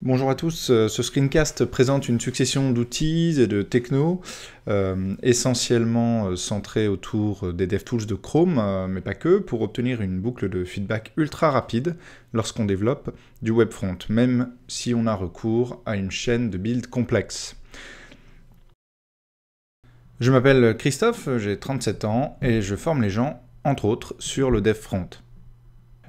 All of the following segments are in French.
Bonjour à tous, ce screencast présente une succession d'outils et de technos essentiellement centrés autour des DevTools de Chrome, mais pas que, pour obtenir une boucle de feedback ultra rapide lorsqu'on développe du webfront, même si on a recours à une chaîne de build complexe. Je m'appelle Christophe, j'ai 37 ans et je forme les gens, entre autres, sur le DevFront.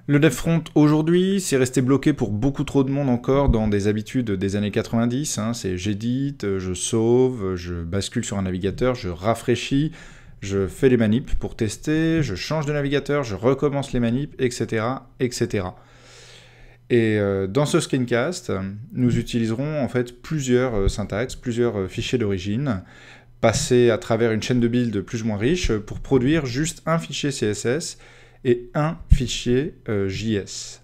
Le DevFront aujourd'hui, c'est resté bloqué pour beaucoup trop de monde encore dans des habitudes des années 90. C'est j'édite, je sauve, je bascule sur un navigateur, je rafraîchis, je fais les manips pour tester, je change de navigateur, je recommence les manips, etc. etc. Et dans ce screencast, nous utiliserons en fait plusieurs syntaxes, plusieurs fichiers d'origine, passés à travers une chaîne de build plus ou moins riche pour produire juste un fichier CSS et un fichier JS.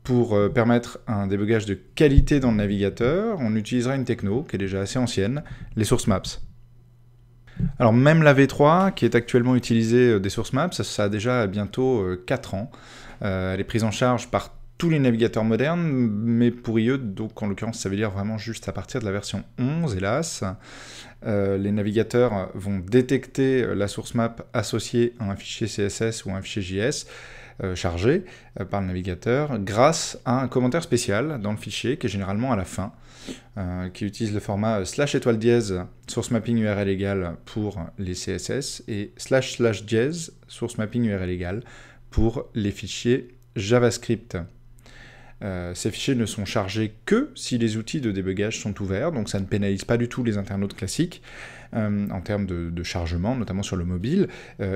Pour permettre un débugage de qualité dans le navigateur, on utilisera une techno qui est déjà assez ancienne, les source maps. Alors même la V3, qui est actuellement utilisée des source maps, ça a déjà bientôt 4 ans. Elle est prise en charge par tous les navigateurs modernes, mais pour IE, donc en l'occurrence ça veut dire vraiment juste à partir de la version 11, hélas. Les navigateurs vont détecter la source map associée à un fichier CSS ou un fichier JS chargé par le navigateur grâce à un commentaire spécial dans le fichier qui est généralement à la fin, qui utilise le format /étoile-dièse source mapping URL égale pour les CSS et // dièse source mapping URL égale pour les fichiers JavaScript. Ces fichiers ne sont chargés que si les outils de débugage sont ouverts, donc ça ne pénalise pas du tout les internautes classiques en termes de chargement, notamment sur le mobile.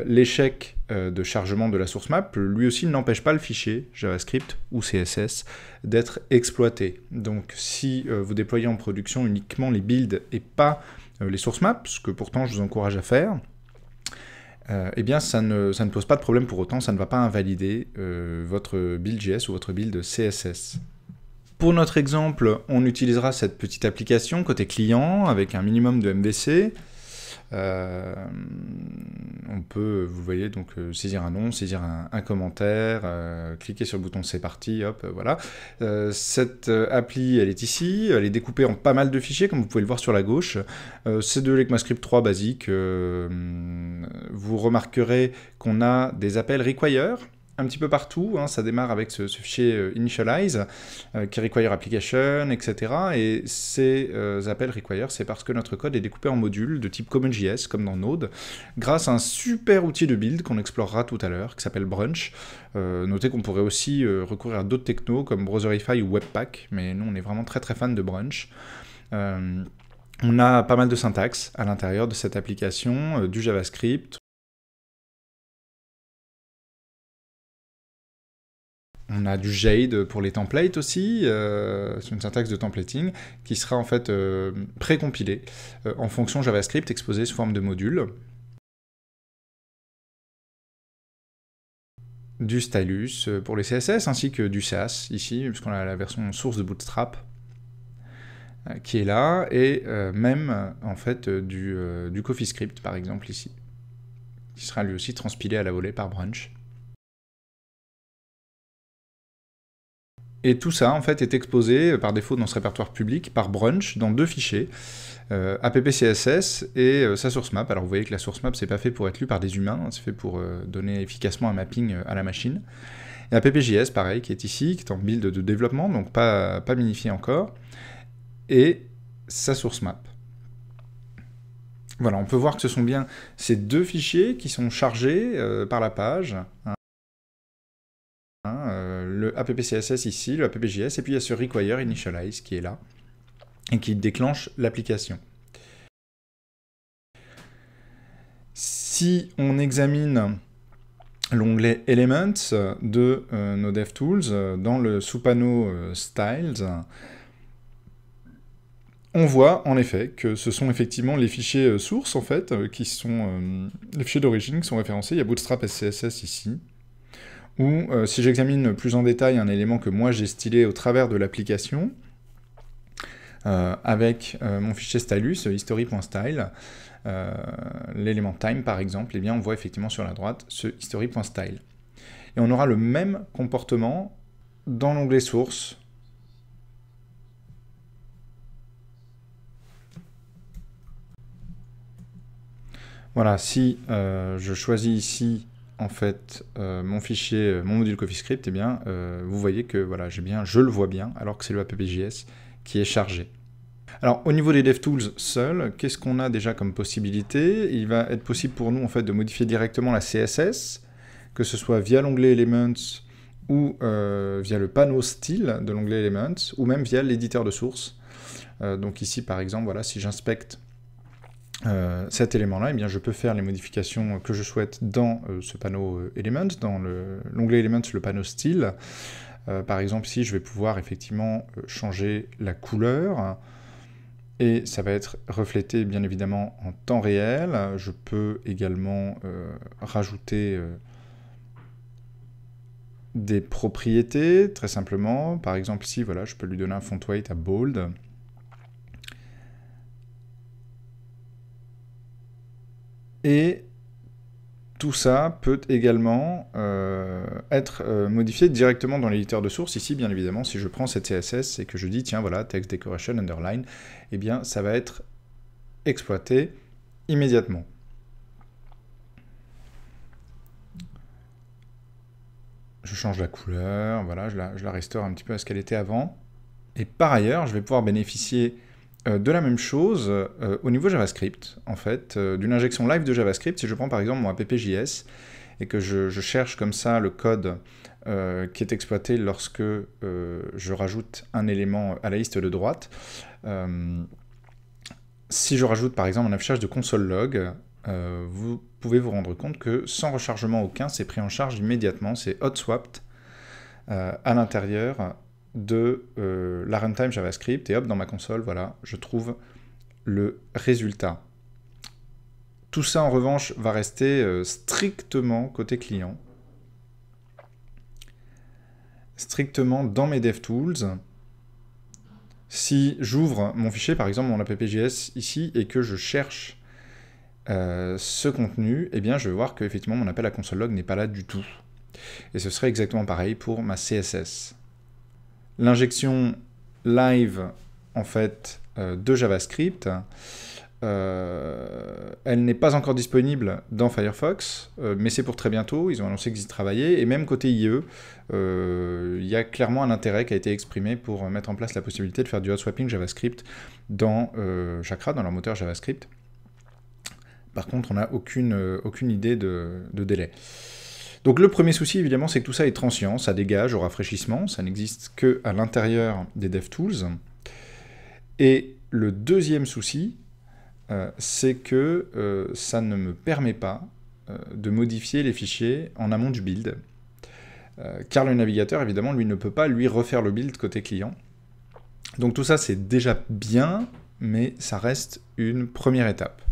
L'échec de chargement de la source map, lui aussi, n'empêche pas le fichier JavaScript ou CSS d'être exploité. Donc si vous déployez en production uniquement les builds et pas les source maps, ce que pourtant je vous encourage à faire, eh bien ça ne pose pas de problème pour autant, ça ne va pas invalider votre build JS ou votre build CSS. Pour notre exemple, on utilisera cette petite application côté client avec un minimum de MVC. On peut, vous voyez, donc saisir un nom, saisir un commentaire, cliquer sur le bouton c'est parti, hop, voilà. Cette appli, elle est ici, elle est découpée en pas mal de fichiers, comme vous pouvez le voir sur la gauche. C'est de l'ECMAScript 3 basique. Vous remarquerez qu'on a des appels require, un petit peu partout, ça démarre avec ce fichier initialize, qui require application, etc. Et ces appels require, c'est parce que notre code est découpé en modules de type CommonJS, comme dans Node, grâce à un super outil de build qu'on explorera tout à l'heure, qui s'appelle Brunch. Notez qu'on pourrait aussi recourir à d'autres technos, comme Browserify ou Webpack, mais nous on est vraiment très très fan de Brunch. On a pas mal de syntaxe à l'intérieur de cette application, du JavaScript. On a du Jade pour les templates aussi, c'est une syntaxe de templating qui sera en fait précompilée en fonction JavaScript exposée sous forme de module. Du stylus pour les CSS ainsi que du Sass ici, puisqu'on a la version source de Bootstrap qui est là, et même en fait du CoffeeScript par exemple ici, qui sera lui aussi transpilé à la volée par Brunch. Et tout ça, en fait, est exposé par défaut dans ce répertoire public par Brunch dans deux fichiers, appcss et sa source map. Alors vous voyez que la source map, c'est pas fait pour être lu par des humains, c'est fait pour donner efficacement un mapping à la machine. Et appjs, pareil, qui est ici, qui est en build de développement, donc pas minifié encore, et sa source map. Voilà, on peut voir que ce sont bien ces deux fichiers qui sont chargés par la page. Le appcss ici, le appjs, et puis il y a ce require initialize qui est là, et qui déclenche l'application. Si on examine l'onglet Elements de nos DevTools, dans le sous-panneau Styles, on voit en effet que ce sont effectivement les fichiers sources, en fait, qui sont les fichiers d'origine qui sont référencés. Il y a Bootstrap SCSS ici, ou si j'examine plus en détail un élément que moi j'ai stylé au travers de l'application, avec mon fichier stylus, history.style, l'élément time par exemple, eh bien on voit effectivement sur la droite ce history.style. Et on aura le même comportement dans l'onglet source Voilà, si je choisis ici en fait mon fichier, mon module CoffeeScript, eh bien vous voyez que voilà, je le vois bien, alors que c'est le app.js qui est chargé. Alors au niveau des DevTools seuls, qu'est-ce qu'on a déjà comme possibilité? Il va être possible pour nous en fait de modifier directement la CSS, que ce soit via l'onglet Elements ou via le panneau style de l'onglet Elements, ou même via l'éditeur de source. Donc ici par exemple, voilà, si j'inspecte cet élément-là, eh bien, je peux faire les modifications que je souhaite dans ce panneau Elements, dans l'onglet Elements, le panneau style. Par exemple, ici, je vais pouvoir effectivement changer la couleur, et ça va être reflété, bien évidemment, en temps réel. Je peux également rajouter des propriétés, très simplement. Par exemple, ici, voilà, je peux lui donner un font weight à bold. Et tout ça peut également être modifié directement dans l'éditeur de source. Ici, bien évidemment, si je prends cette CSS et que je dis, tiens, voilà, text decoration underline, eh bien, ça va être exploité immédiatement. Je change la couleur, voilà, je la restaure un petit peu à ce qu'elle était avant. Et par ailleurs, je vais pouvoir bénéficier de la même chose au niveau JavaScript, en fait, d'une injection live de JavaScript. Si je prends par exemple mon app.js et que je cherche comme ça le code qui est exploité lorsque je rajoute un élément à la liste de droite, si je rajoute par exemple un affichage de console log, vous pouvez vous rendre compte que sans rechargement aucun, c'est pris en charge immédiatement, c'est hot swapped à l'intérieur de la runtime JavaScript, et hop, dans ma console, voilà, je trouve le résultat. Tout ça, en revanche, va rester strictement côté client, strictement dans mes DevTools. Si j'ouvre mon fichier, par exemple mon app.js ici, et que je cherche ce contenu, eh bien, je vais voir qu'effectivement, mon appel à console log n'est pas là du tout. Et ce serait exactement pareil pour ma CSS. L'injection live, en fait, de JavaScript, elle n'est pas encore disponible dans Firefox, mais c'est pour très bientôt. Ils ont annoncé qu'ils y travaillaient, et même côté IE, il y a clairement un intérêt qui a été exprimé pour mettre en place la possibilité de faire du hot swapping JavaScript dans Chakra, dans leur moteur JavaScript. Par contre, on n'a aucune idée de délai. Donc le premier souci, évidemment, c'est que tout ça est transient, ça dégage au rafraîchissement, ça n'existe qu'à l'intérieur des DevTools. Et le deuxième souci, c'est que ça ne me permet pas de modifier les fichiers en amont du build. Car le navigateur, évidemment, lui ne peut pas refaire le build côté client. Donc tout ça, c'est déjà bien, mais ça reste une première étape.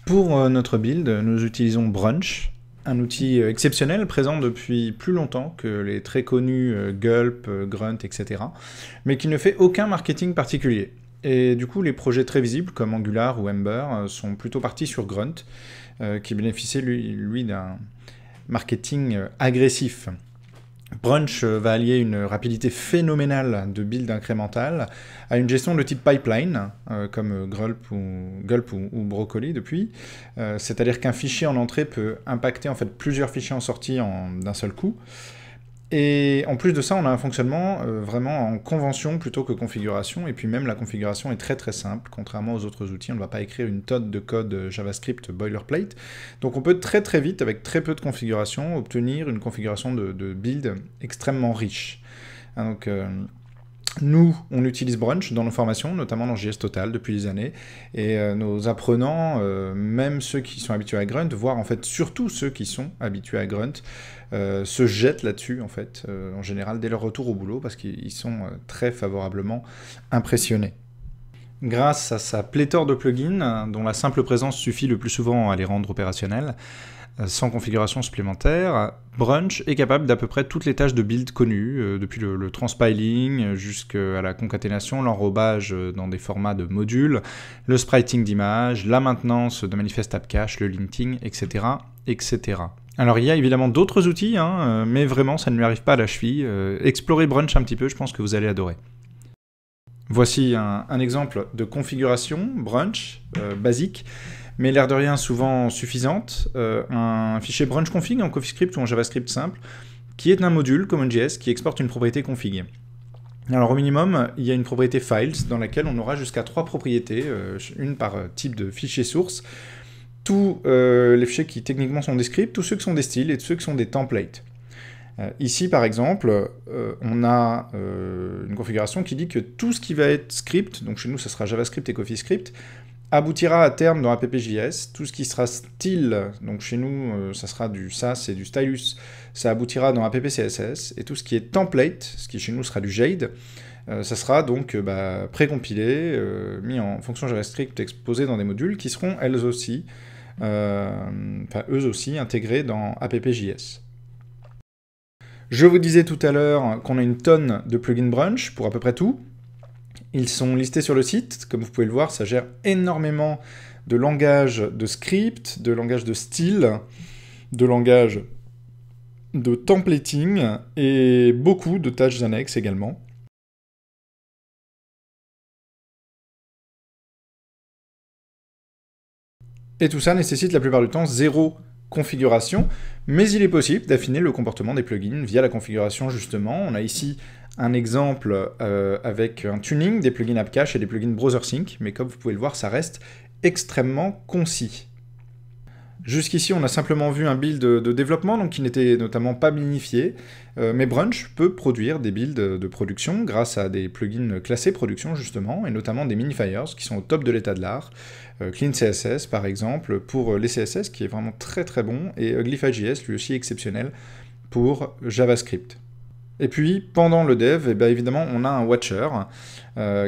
Pour notre build, nous utilisons Brunch, un outil exceptionnel présent depuis plus longtemps que les très connus Gulp, Grunt, etc., mais qui ne fait aucun marketing particulier. Et du coup, les projets très visibles comme Angular ou Ember sont plutôt partis sur Grunt, qui bénéficie lui d'un marketing agressif. Brunch va allier une rapidité phénoménale de build incrémental à une gestion de type pipeline, comme Gulp ou Broccoli depuis. C'est-à-dire qu'un fichier en entrée peut impacter en fait plusieurs fichiers en sortie d'un seul coup. Et en plus de ça, on a un fonctionnement vraiment en convention plutôt que configuration, et puis même la configuration est très très simple, contrairement aux autres outils, on ne va pas écrire une tonne de code JavaScript boilerplate, donc on peut très très vite, avec très peu de configuration, obtenir une configuration de build extrêmement riche. Donc, nous, on utilise Brunch dans nos formations, notamment dans JS Total depuis des années, et nos apprenants, même ceux qui sont habitués à Grunt, voire en fait surtout ceux qui sont habitués à Grunt, se jettent là-dessus en fait, en général dès leur retour au boulot, parce qu'ils sont très favorablement impressionnés. Grâce à sa pléthore de plugins, dont la simple présence suffit le plus souvent à les rendre opérationnels, sans configuration supplémentaire, Brunch est capable d'à peu près toutes les tâches de build connues, depuis le transpiling jusqu'à la concaténation, l'enrobage dans des formats de modules, le spriting d'images, la maintenance de manifest app cache, le linting, etc., etc. Alors il y a évidemment d'autres outils, mais vraiment ça ne lui arrive pas à la cheville. Explorez Brunch un petit peu, je pense que vous allez adorer. Voici un exemple de configuration Brunch basique, mais l'air de rien souvent suffisante, un fichier branch config en CoffeeScript ou en JavaScript simple, qui est un module CommonJS qui exporte une propriété config. Alors au minimum, il y a une propriété files dans laquelle on aura jusqu'à 3 propriétés, une par type de fichier source, tous les fichiers qui techniquement sont des scripts, tous ceux qui sont des styles et tous ceux qui sont des templates. Ici, par exemple, on a une configuration qui dit que tout ce qui va être script, donc chez nous, ça sera JavaScript et CoffeeScript, aboutira à terme dans app.js. Tout ce qui sera style, donc chez nous, ça sera du Sass et du Stylus, ça aboutira dans app.css. Et tout ce qui est template, ce qui chez nous sera du Jade, ça sera donc précompilé, mis en fonction JavaScript, exposé dans des modules qui seront eux aussi intégrés dans app.js. Je vous disais tout à l'heure qu'on a une tonne de plugins Brunch pour à peu près tout. Ils sont listés sur le site. Comme vous pouvez le voir, ça gère énormément de langages de script, de langages de style, de langages de templating et beaucoup de tâches annexes également. Et tout ça nécessite la plupart du temps zéro configuration, mais il est possible d'affiner le comportement des plugins via la configuration justement. On a ici un exemple avec un tuning des plugins AppCache et des plugins BrowserSync, mais comme vous pouvez le voir, ça reste extrêmement concis. Jusqu'ici, on a simplement vu un build de développement, donc qui n'était notamment pas minifié, mais Brunch peut produire des builds de production grâce à des plugins classés production justement, et notamment des minifiers qui sont au top de l'état de l'art. Clean CSS par exemple pour les CSS qui est vraiment très très bon, et Glyphage.js lui aussi exceptionnel pour JavaScript. Et puis, pendant le dev, évidemment, on a un watcher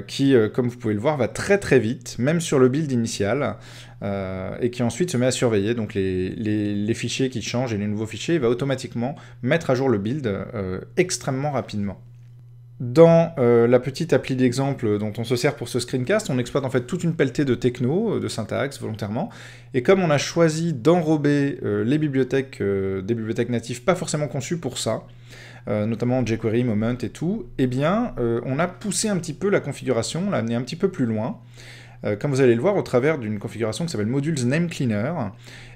qui, comme vous pouvez le voir, va très très vite, même sur le build initial, et qui ensuite se met à surveiller donc les fichiers qui changent et les nouveaux fichiers, il va automatiquement mettre à jour le build extrêmement rapidement. Dans la petite appli d'exemple dont on se sert pour ce screencast, on exploite en fait toute une pelletée de techno, de syntaxe volontairement, et comme on a choisi d'enrober les bibliothèques, des bibliothèques natives pas forcément conçues pour ça, notamment jQuery, Moment et tout, eh bien, on a poussé un petit peu la configuration, on l'a amené un petit peu plus loin, comme vous allez le voir au travers d'une configuration qui s'appelle Modules Name Cleaner,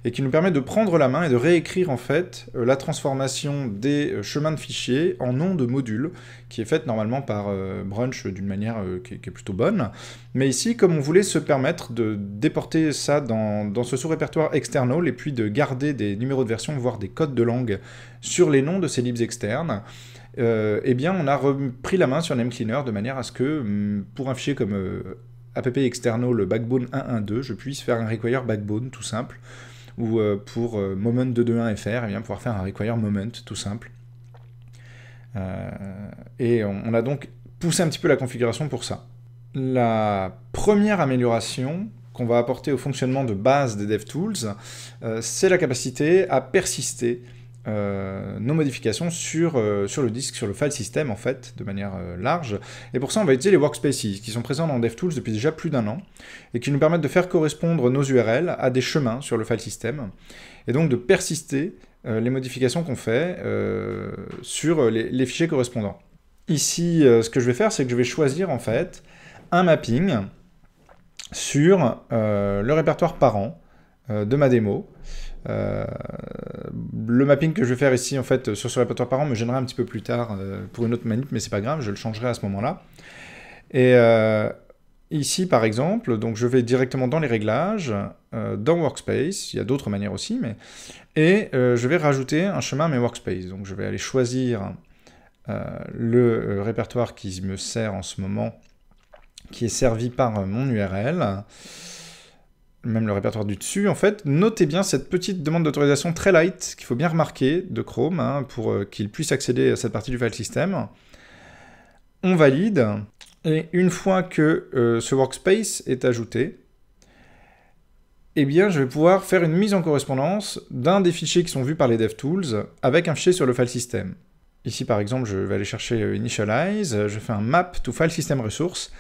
et qui nous permet de prendre la main et de réécrire en fait la transformation des chemins de fichiers en nom de modules, qui est faite normalement par Brunch d'une manière qui est plutôt bonne. Mais ici, comme on voulait se permettre de déporter ça dans ce sous-répertoire external, et puis de garder des numéros de version, voire des codes de langue sur les noms de ces libs externes, eh bien on a repris la main sur Name Cleaner de manière à ce que, pour un fichier comme app external backbone 1.1.2, je puisse faire un require backbone tout simple, ou pour moment 2.2.1.fr, eh bien pouvoir faire un require moment tout simple. Et on a donc poussé un petit peu la configuration pour ça. La première amélioration qu'on va apporter au fonctionnement de base des DevTools, c'est la capacité à persister nos modifications sur le disque, sur le file system en fait, de manière large. Et pour ça, on va utiliser les workspaces qui sont présents dans DevTools depuis déjà plus d'1 an et qui nous permettent de faire correspondre nos URL à des chemins sur le file system et donc de persister les modifications qu'on fait sur les fichiers correspondants. Ici, ce que je vais faire, c'est que je vais choisir en fait un mapping sur le répertoire parent de ma démo. Le mapping que je vais faire ici en fait sur ce répertoire parent me gênera un petit peu plus tard pour une autre manip, mais c'est pas grave, je le changerai à ce moment-là. Et ici par exemple, donc je vais directement dans les réglages, dans Workspace, il y a d'autres manières aussi, et je vais rajouter un chemin à mes Workspace. Donc je vais aller choisir le répertoire qui me sert en ce moment, qui est servi par mon URL, même le répertoire du dessus, en fait. Notez bien cette petite demande d'autorisation très light, qu'il faut bien remarquer, de Chrome, pour qu'il puisse accéder à cette partie du file system. On valide, et une fois que ce workspace est ajouté, eh bien, je vais pouvoir faire une mise en correspondance d'un des fichiers qui sont vus par les DevTools avec un fichier sur le file system. Ici, par exemple, je vais aller chercher Initialize, je fais un map to file system resource,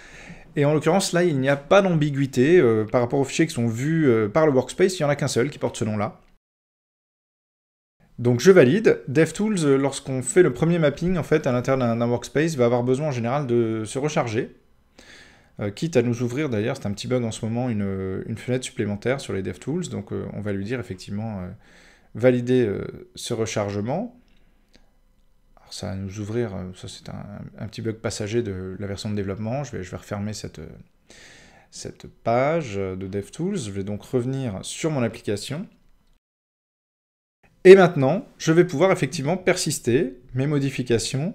et en l'occurrence, là, il n'y a pas d'ambiguïté par rapport aux fichiers qui sont vus par le workspace, il n'y en a qu'un seul qui porte ce nom-là. Donc je valide. DevTools, lorsqu'on fait le premier mapping, en fait, à l'intérieur d'un workspace, va avoir besoin en général de se recharger. quitte à nous ouvrir d'ailleurs, c'est un petit bug en ce moment, une fenêtre supplémentaire sur les DevTools, donc on va lui dire effectivement valider ce rechargement. Alors ça va nous ouvrir, ça c'est un petit bug passager de la version de développement, je vais refermer cette page de DevTools, je vais donc revenir sur mon application. Et maintenant, je vais pouvoir effectivement persister mes modifications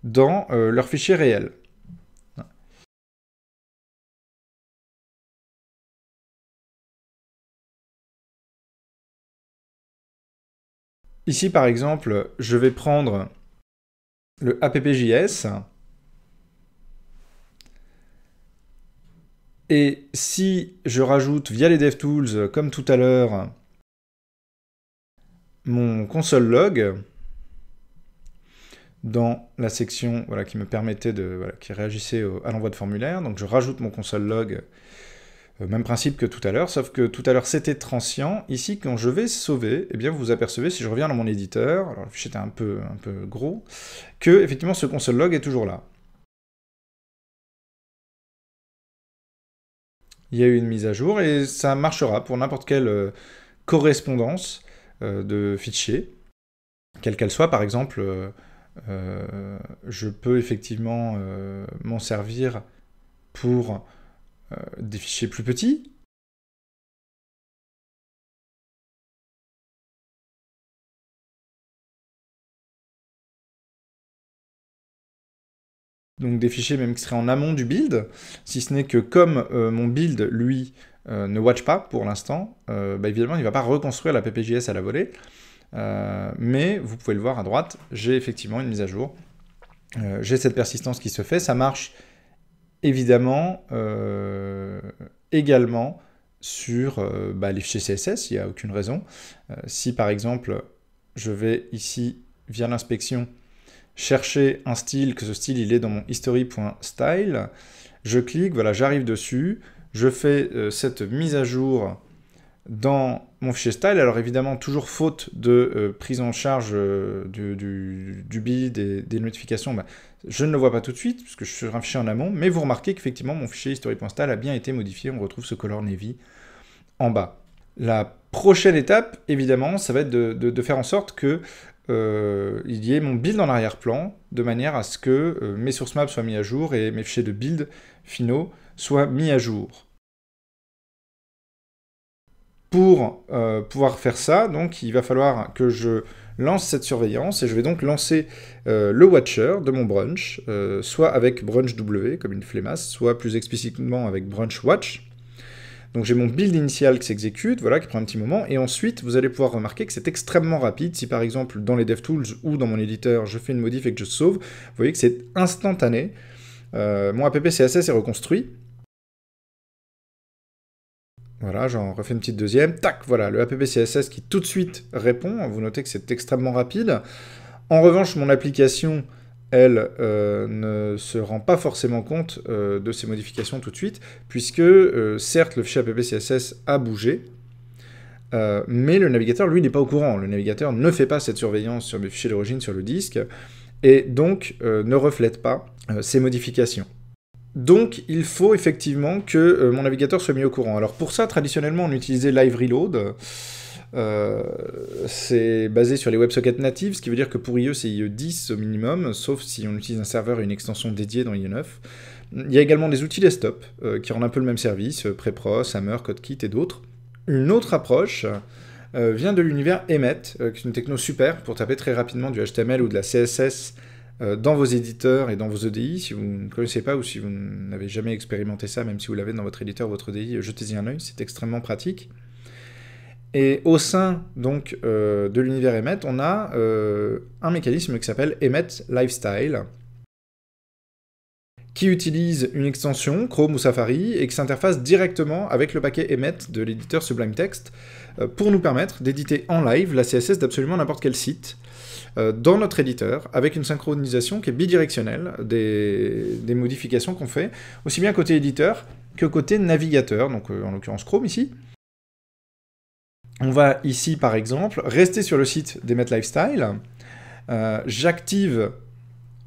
dans leur fichier réel. Ici, par exemple, je vais prendre le app.js. Et si je rajoute via les DevTools, comme tout à l'heure, mon console log dans la section voilà, qui me permettait qui réagissait à l'envoi de formulaire, donc je rajoute mon console log, même principe que tout à l'heure, sauf que tout à l'heure c'était transient. Ici, quand je vais sauver, eh bien vous apercevez, si je reviens dans mon éditeur, alors le fichier était un peu gros, que effectivement ce console log est toujours là. Il y a eu une mise à jour et ça marchera pour n'importe quelle correspondance de fichiers, quelle qu'elle soit. Par exemple, je peux effectivement m'en servir pour des fichiers plus petits. Donc des fichiers même qui seraient en amont du build, si ce n'est que comme mon build, lui, ne watch pas pour l'instant, évidemment il ne va pas reconstruire la PPJS à la volée, mais vous pouvez le voir à droite, j'ai effectivement une mise à jour. J'ai cette persistance qui se fait, ça marche évidemment également sur les fichiers CSS, il n'y a aucune raison. Si par exemple je vais ici, via l'inspection, chercher un style, que ce style il est dans mon history.style, je clique, voilà, j'arrive dessus, je fais cette mise à jour dans mon fichier style. Alors évidemment, toujours faute de prise en charge du build et des notifications, je ne le vois pas tout de suite, puisque je suis sur un fichier en amont, mais vous remarquez qu'effectivement, mon fichier history.style a bien été modifié, on retrouve ce color navy en bas. La prochaine étape, évidemment, ça va être de faire en sorte que il y ait mon build en arrière-plan, de manière à ce que mes source maps soient mis à jour et mes fichiers de build finaux soient mis à jour. Pour pouvoir faire ça, donc il va falloir que je lance cette surveillance, et je vais donc lancer le watcher de mon brunch, soit avec brunch W, comme une flemmasse, soit plus explicitement avec brunch watch. Donc j'ai mon build initial qui s'exécute, voilà, qui prend un petit moment, et ensuite vous allez pouvoir remarquer que c'est extrêmement rapide. Si par exemple dans les DevTools ou dans mon éditeur je fais une modif et que je sauve, vous voyez que c'est instantané. Mon app CSS est reconstruit. Voilà, j'en refais une petite deuxième. Tac, voilà, le app CSS qui tout de suite répond. Vous notez que c'est extrêmement rapide. En revanche, mon application, elle, ne se rend pas forcément compte de ces modifications tout de suite, puisque, certes, le fichier app CSS a bougé, mais le navigateur, lui, n'est pas au courant. Le navigateur ne fait pas cette surveillance sur mes fichiers d'origine sur le disque, et donc ne reflète pas ces modifications. Donc, il faut effectivement que mon navigateur soit mis au courant. Alors pour ça, traditionnellement, on utilisait Live Reload. C'est basé sur les WebSockets natives, ce qui veut dire que pour IE, c'est IE 10 au minimum, sauf si on utilise un serveur et une extension dédiée dans IE 9. Il y a également des outils desktop qui rendent un peu le même service, Prepros, Hammer, CodeKit et d'autres. Une autre approche vient de l'univers Emmet, qui est une techno super pour taper très rapidement du HTML ou de la CSS dans vos éditeurs et dans vos EDI. Si vous ne connaissez pas ou si vous n'avez jamais expérimenté ça, même si vous l'avez dans votre éditeur ou votre EDI, jetez-y un œil, c'est extrêmement pratique. Et au sein donc de l'univers Emmet, on a un mécanisme qui s'appelle Emmet Lifestyle, qui utilise une extension, Chrome ou Safari, et qui s'interface directement avec le paquet Emmet de l'éditeur Sublime Text, pour nous permettre d'éditer en live la CSS d'absolument n'importe quel site, dans notre éditeur, avec une synchronisation qui est bidirectionnelle des modifications qu'on fait, aussi bien côté éditeur que côté navigateur, donc en l'occurrence Chrome ici. On va ici, par exemple, rester sur le site d'Emmet Lifestyle. J'active,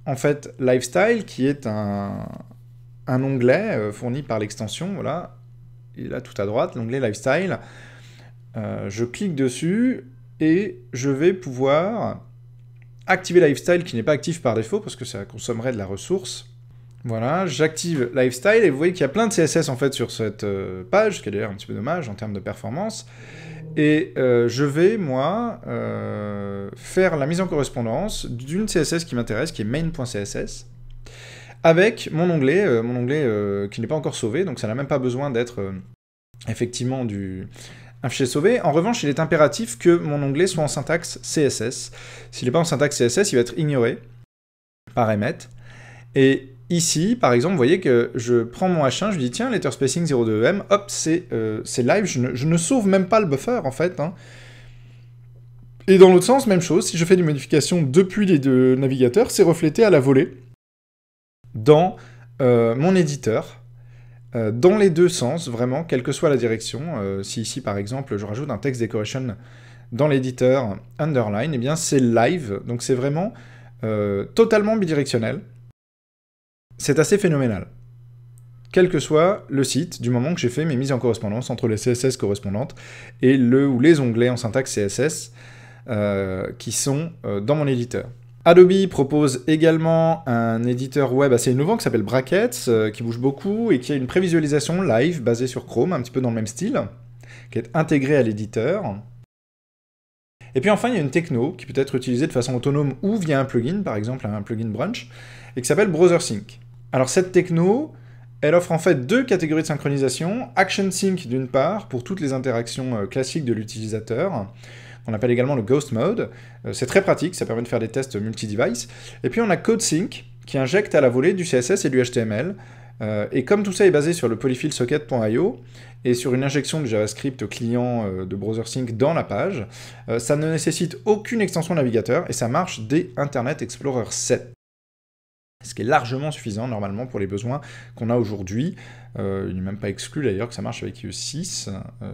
en fait, Lifestyle, qui est un un onglet fourni par l'extension, voilà, il est là tout à droite, l'onglet Lifestyle. Je clique dessus et je vais pouvoir activer Lifestyle qui n'est pas actif par défaut parce que ça consommerait de la ressource. Voilà, j'active Lifestyle et vous voyez qu'il y a plein de CSS en fait sur cette page, ce qui est d'ailleurs un petit peu dommage en termes de performance. Et je vais, moi, faire la mise en correspondance d'une CSS qui m'intéresse, qui est main.css, avec mon onglet qui n'est pas encore sauvé, donc ça n'a même pas besoin d'être effectivement un fichier sauvé. En revanche, il est impératif que mon onglet soit en syntaxe CSS. S'il n'est pas en syntaxe CSS, il va être ignoré par Emmet. Et ici, par exemple, vous voyez que je prends mon H1, je dis tiens, letter spacing 02em, hop, c'est live, je ne sauve même pas le buffer en fait. Hein. Et dans l'autre sens, même chose, si je fais des modifications depuis les deux navigateurs, c'est reflété à la volée dans mon éditeur, dans les deux sens, vraiment, quelle que soit la direction. Si ici, par exemple, je rajoute un text decoration dans l'éditeur underline, eh bien c'est live, donc c'est vraiment totalement bidirectionnel. C'est assez phénoménal. Quel que soit le site, du moment que j'ai fait mes mises en correspondance entre les CSS correspondantes et les onglets en syntaxe CSS qui sont dans mon éditeur. Adobe propose également un éditeur web assez innovant qui s'appelle Brackets, qui bouge beaucoup et qui a une prévisualisation live basée sur Chrome, un petit peu dans le même style, qui est intégrée à l'éditeur. Et puis enfin, il y a une techno qui peut être utilisée de façon autonome ou via un plugin, par exemple un plugin Brunch, et qui s'appelle BrowserSync. Alors cette techno, elle offre en fait deux catégories de synchronisation, ActionSync d'une part, pour toutes les interactions classiques de l'utilisateur, qu'on appelle également le Ghost Mode. C'est très pratique, ça permet de faire des tests multi-device. Et puis on a CodeSync, qui injecte à la volée du CSS et du HTML. Et comme tout ça est basé sur le polyfillsocket.io, et sur une injection de JavaScript client de BrowserSync dans la page, ça ne nécessite aucune extension navigateur, et ça marche dès Internet Explorer 7. Ce qui est largement suffisant normalement pour les besoins qu'on a aujourd'hui. Il n'est même pas exclu d'ailleurs que ça marche avec iOS 6,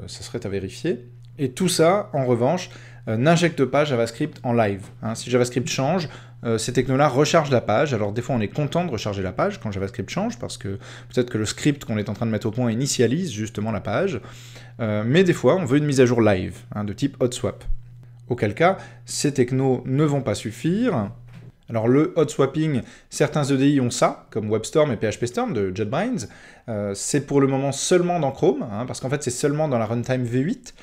ça serait à vérifier. Et tout ça, en revanche, n'injecte pas JavaScript en live. Hein. Si JavaScript change, ces technos-là rechargent la page. Alors des fois, on est content de recharger la page quand JavaScript change, parce que peut-être que le script qu'on est en train de mettre au point initialise justement la page. Mais des fois, on veut une mise à jour live, hein, de type hot swap. Auquel cas, ces technos ne vont pas suffire. Alors le hot swapping, certains EDI ont ça, comme WebStorm et PHPStorm de JetBrains. C'est pour le moment seulement dans Chrome, hein, parce qu'en fait c'est seulement dans la runtime V8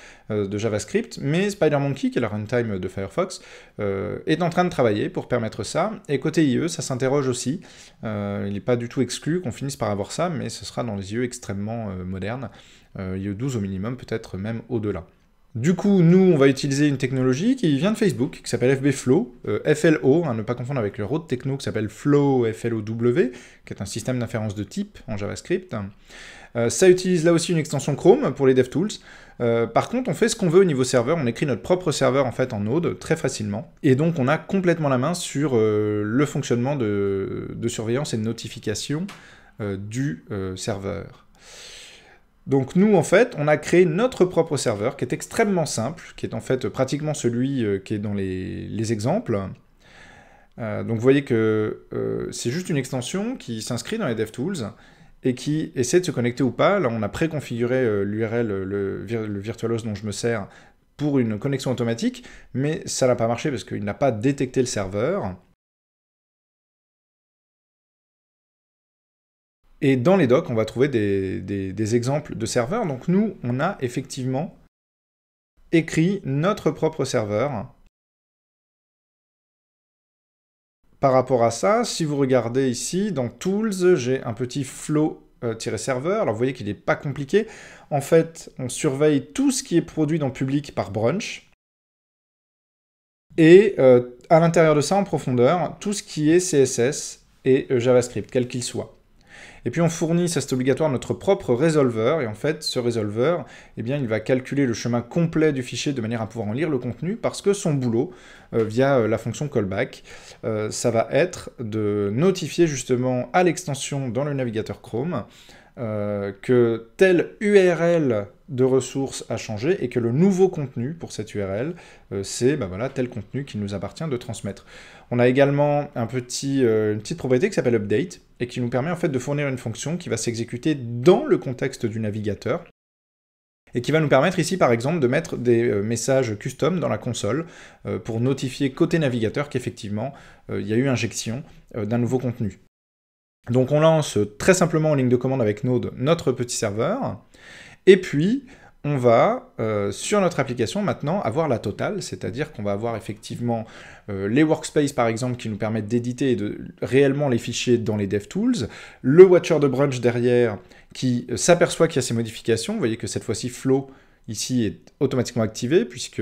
de JavaScript, mais SpiderMonkey, qui est la runtime de Firefox, est en train de travailler pour permettre ça. Et côté IE, ça s'interroge aussi. Il n'est pas du tout exclu qu'on finisse par avoir ça, mais ce sera dans les IE extrêmement modernes. IE 12 au minimum, peut-être même au-delà. Du coup, nous, on va utiliser une technologie qui vient de Facebook, qui s'appelle FBFlow, FLO, hein, ne pas confondre avec leur autre techno qui s'appelle Flow, FLOW, qui est un système d'inférence de type en JavaScript. Ça utilise là aussi une extension Chrome pour les DevTools. Par contre, on fait ce qu'on veut au niveau serveur, on écrit notre propre serveur en fait en Node très facilement, et donc on a complètement la main sur le fonctionnement de surveillance et de notification du serveur. Donc nous, en fait, on a créé notre propre serveur, qui est extrêmement simple, qui est en fait pratiquement celui qui est dans les exemples. Donc vous voyez que c'est juste une extension qui s'inscrit dans les DevTools, et qui essaie de se connecter ou pas. Là, on a préconfiguré l'URL, le virtualos dont je me sers, pour une connexion automatique, mais ça n'a pas marché parce qu'il n'a pas détecté le serveur. Et dans les docs, on va trouver des exemples de serveurs. Donc nous, on a effectivement écrit notre propre serveur. Par rapport à ça, si vous regardez ici, dans Tools, j'ai un petit flow-serveur. Alors vous voyez qu'il n'est pas compliqué. En fait, on surveille tout ce qui est produit dans public par Brunch. Et à l'intérieur de ça, en profondeur, tout ce qui est CSS et JavaScript, quel qu'il soit. Et puis on fournit, ça c'est obligatoire, notre propre résolveur, et en fait ce résolveur, eh bien, il va calculer le chemin complet du fichier de manière à pouvoir en lire le contenu, parce que son boulot, via la fonction callback, ça va être de notifier justement à l'extension dans le navigateur Chrome que telle URL de ressources a changé et que le nouveau contenu pour cette URL, c'est voilà, tel contenu qu'il nous appartient de transmettre. On a également une petite propriété qui s'appelle update et qui nous permet en fait de fournir une fonction qui va s'exécuter dans le contexte du navigateur et qui va nous permettre ici par exemple de mettre des messages custom dans la console pour notifier côté navigateur qu'effectivement il y a eu injection d'un nouveau contenu. Donc on lance très simplement en ligne de commande avec Node notre petit serveur, et puis on va, sur notre application maintenant, avoir la totale, c'est-à-dire qu'on va avoir effectivement les workspaces par exemple qui nous permettent d'éditer réellement les fichiers dans les DevTools, le Watcher de Brunch derrière qui s'aperçoit qu'il y a ces modifications. Vous voyez que cette fois-ci Flow ici est automatiquement activé puisque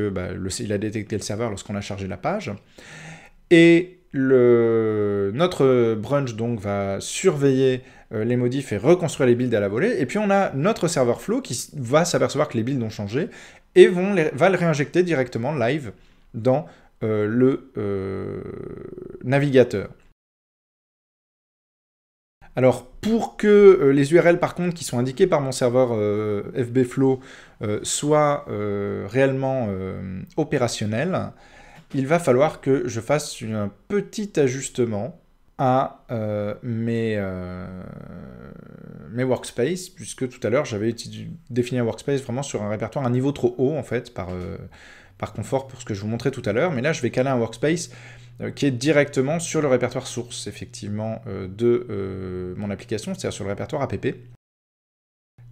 il a détecté le serveur lorsqu'on a chargé la page. Et notre Brunch donc va surveiller les modifs et reconstruire les builds à la volée. Et puis on a notre serveur Flow qui va s'apercevoir que les builds ont changé et va le réinjecter directement live dans le navigateur. Alors, pour que les URL, par contre, qui sont indiquées par mon serveur FBFlow soient réellement opérationnels, il va falloir que je fasse un petit ajustement à mes workspaces, puisque tout à l'heure, j'avais défini un workspace vraiment sur un répertoire, un niveau trop haut, en fait, par confort pour ce que je vous montrais tout à l'heure. Mais là, je vais caler un workspace qui est directement sur le répertoire source, effectivement, de mon application, c'est-à-dire sur le répertoire app.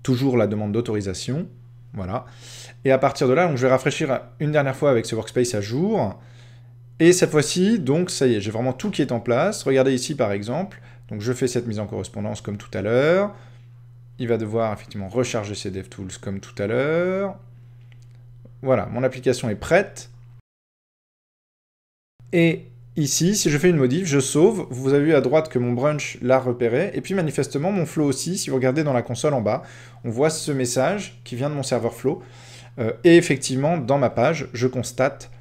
Toujours la demande d'autorisation, voilà. Et à partir de là, donc, je vais rafraîchir une dernière fois avec ce workspace à jour. Et cette fois-ci, donc ça y est, j'ai vraiment tout qui est en place. Regardez ici, par exemple. Donc je fais cette mise en correspondance comme tout à l'heure. Il va devoir effectivement recharger ses DevTools comme tout à l'heure. Voilà, mon application est prête. Et ici, si je fais une modif, je sauve. Vous avez vu à droite que mon Brunch l'a repéré. Et puis manifestement, mon Flow aussi, si vous regardez dans la console en bas, on voit ce message qui vient de mon serveur Flow. Et effectivement, dans ma page, je constate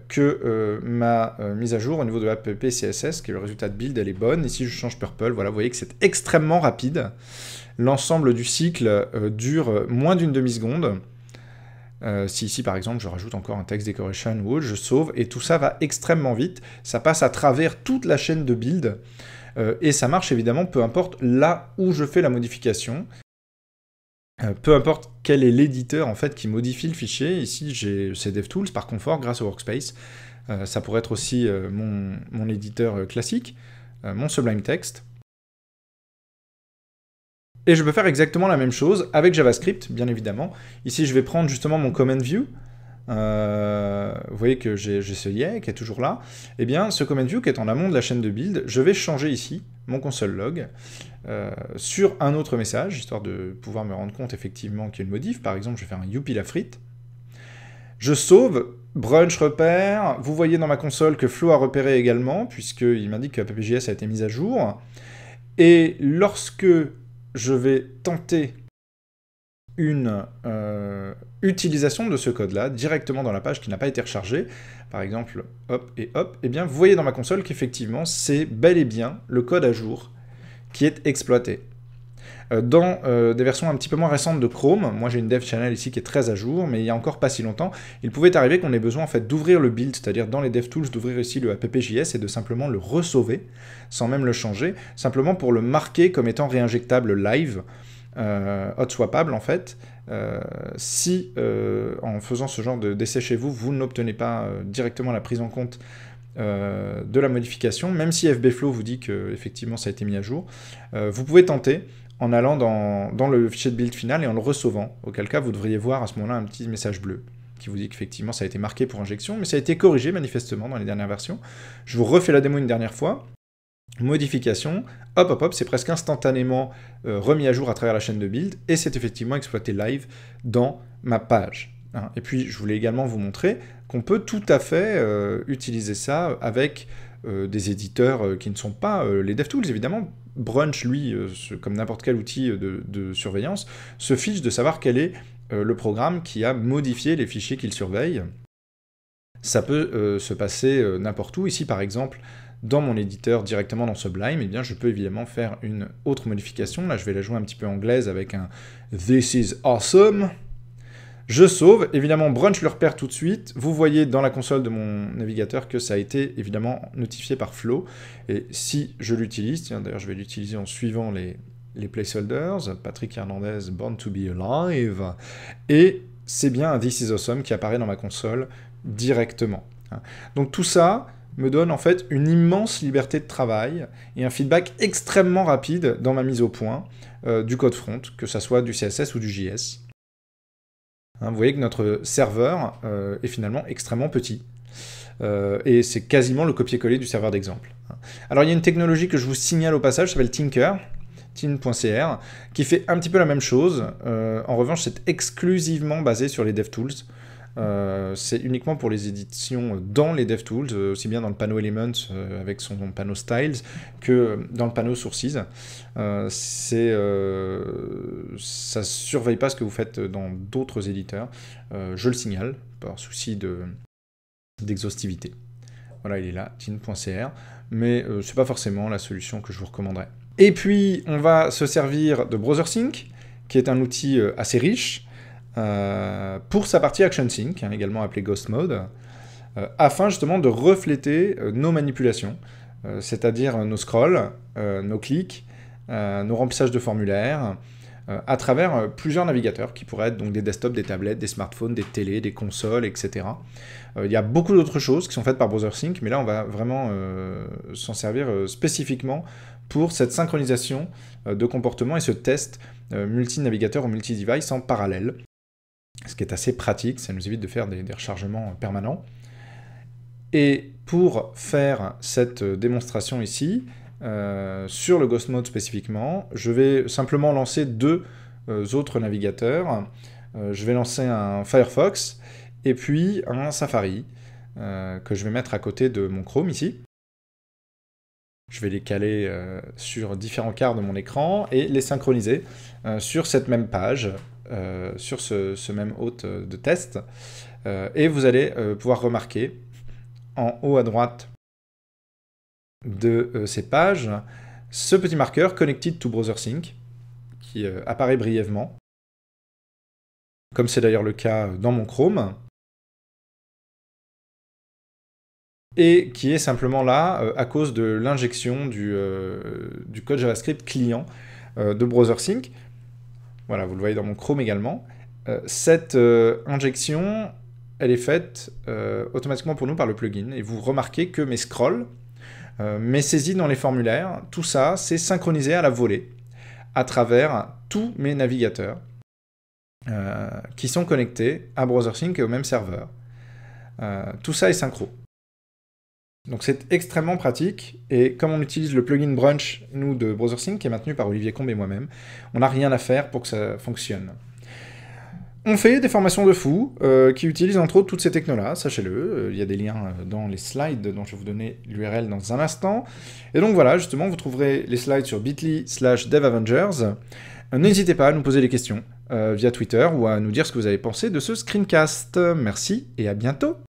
que ma mise à jour au niveau de l'app CSS, qui est le résultat de build, elle est bonne. Ici, je change purple. Voilà, vous voyez que c'est extrêmement rapide. L'ensemble du cycle dure moins d'une demi-seconde. Si ici, par exemple, je rajoute encore un text decoration ou autre, je sauve, et tout ça va extrêmement vite. Ça passe à travers toute la chaîne de build, et ça marche évidemment, peu importe là où je fais la modification. Peu importe quel est l'éditeur en fait qui modifie le fichier. Ici, j'ai DevTools par confort grâce au workspace. Ça pourrait être aussi mon éditeur classique, mon Sublime Text. Et je peux faire exactement la même chose avec JavaScript, bien évidemment. Ici, je vais prendre justement mon Command View. Vous voyez que j'ai ce yeah qui est toujours là. Eh bien, ce Command View qui est en amont de la chaîne de build, je vais changer ici mon console log sur un autre message, histoire de pouvoir me rendre compte effectivement qu'il y a une modif. Par exemple, je vais faire un youpi la frite. Je sauve, Brunch repère. Vous voyez dans ma console que Flow a repéré également, puisqu'il m'indique que app.js a été mise à jour. Et lorsque je vais tenter une utilisation de ce code-là directement dans la page qui n'a pas été rechargée, par exemple, hop et hop, et bien vous voyez dans ma console qu'effectivement c'est bel et bien le code à jour qui est exploité. Dans des versions un petit peu moins récentes de Chrome, moi j'ai une dev channel ici qui est très à jour, mais il y a encore pas si longtemps, il pouvait arriver qu'on ait besoin en fait d'ouvrir le build, c'est-à-dire dans les DevTools d'ouvrir ici le app.js et de simplement le resauver, sans même le changer, simplement pour le marquer comme étant réinjectable live, hot swappable en fait. Si en faisant ce genre d'essai chez vous, vous n'obtenez pas directement la prise en compte de la modification, même si FBFlow vous dit que effectivement ça a été mis à jour, vous pouvez tenter en allant dans le fichier de build final et en le resauvant, auquel cas vous devriez voir à ce moment-là un petit message bleu qui vous dit qu'effectivement ça a été marqué pour injection, mais ça a été corrigé manifestement dans les dernières versions. Je vous refais la démo une dernière fois. Modification, hop hop hop, c'est presque instantanément remis à jour à travers la chaîne de build, et c'est effectivement exploité live dans ma page. Et puis je voulais également vous montrer qu'on peut tout à fait utiliser ça avec des éditeurs qui ne sont pas les DevTools, évidemment. Brunch, lui, comme n'importe quel outil de surveillance, se fiche de savoir quel est le programme qui a modifié les fichiers qu'il surveille. Ça peut se passer n'importe où. Ici, par exemple, dans mon éditeur directement dans Sublime, eh bien je peux évidemment faire une autre modification. Là, je vais la jouer un petit peu anglaise avec un « This is awesome ». Je sauve, évidemment Brunch le repère tout de suite, vous voyez dans la console de mon navigateur que ça a été évidemment notifié par Flow, et si je l'utilise, tiens d'ailleurs je vais l'utiliser en suivant les placeholders, Patrick Hernandez, Born to be Alive, et c'est bien un This is Awesome qui apparaît dans ma console directement. Donc tout ça me donne en fait une immense liberté de travail et un feedback extrêmement rapide dans ma mise au point du code front, que ça soit du CSS ou du JS. Vous voyez que notre serveur est finalement extrêmement petit. Et c'est quasiment le copier-coller du serveur d'exemple. Alors il y a une technologie que je vous signale au passage, qui s'appelle Tinker, tin.cr, qui fait un petit peu la même chose. En revanche, c'est exclusivement basé sur les DevTools. C'est uniquement pour les éditions dans les DevTools, aussi bien dans le panneau Elements avec son panneau Styles que dans le panneau Sources. Ça ne surveille pas ce que vous faites dans d'autres éditeurs. Je le signale par souci d'exhaustivité. Voilà, il est là, tin.cr, mais ce n'est pas forcément la solution que je vous recommanderais. Et puis, on va se servir de BrowserSync, qui est un outil assez riche, pour sa partie ActionSync, également appelé Ghost Mode, afin justement de refléter nos manipulations, c'est-à-dire nos scrolls, nos clics, nos remplissages de formulaires, à travers plusieurs navigateurs, qui pourraient être donc des desktops, des tablettes, des smartphones, des télés, des consoles, etc. Il y a beaucoup d'autres choses qui sont faites par BrowserSync, mais là on va vraiment s'en servir spécifiquement pour cette synchronisation de comportement et ce test multi-navigateur ou multi-device en parallèle. Ce qui est assez pratique, ça nous évite de faire des rechargements permanents. Et pour faire cette démonstration ici, sur le Ghost Mode spécifiquement, je vais simplement lancer deux autres navigateurs. Je vais lancer un Firefox et puis un Safari que je vais mettre à côté de mon Chrome ici. Je vais les caler sur différents quarts de mon écran et les synchroniser sur cette même page, sur ce même hôte de test. Et vous allez pouvoir remarquer en haut à droite de ces pages ce petit marqueur Connected to BrowserSync qui apparaît brièvement, comme c'est d'ailleurs le cas dans mon Chrome, et qui est simplement là à cause de l'injection du code JavaScript client de BrowserSync. Voilà, vous le voyez dans mon Chrome également. Cette injection, elle est faite automatiquement pour nous par le plugin, et vous remarquez que mes scrolls, mes saisies dans les formulaires, tout ça, c'est synchronisé à la volée à travers tous mes navigateurs qui sont connectés à BrowserSync et au même serveur. Tout ça est synchro. Donc c'est extrêmement pratique, et comme on utilise le plugin Brunch, nous, de BrowserSync, qui est maintenu par Olivier Combe et moi-même, on n'a rien à faire pour que ça fonctionne. On fait des formations de fous qui utilisent entre autres toutes ces technos-là, sachez-le. Il y a des liens dans les slides dont je vais vous donner l'URL dans un instant. Et donc voilà, justement, vous trouverez les slides sur bit.ly/devavengers. N'hésitez pas à nous poser des questions via Twitter ou à nous dire ce que vous avez pensé de ce screencast. Merci et à bientôt.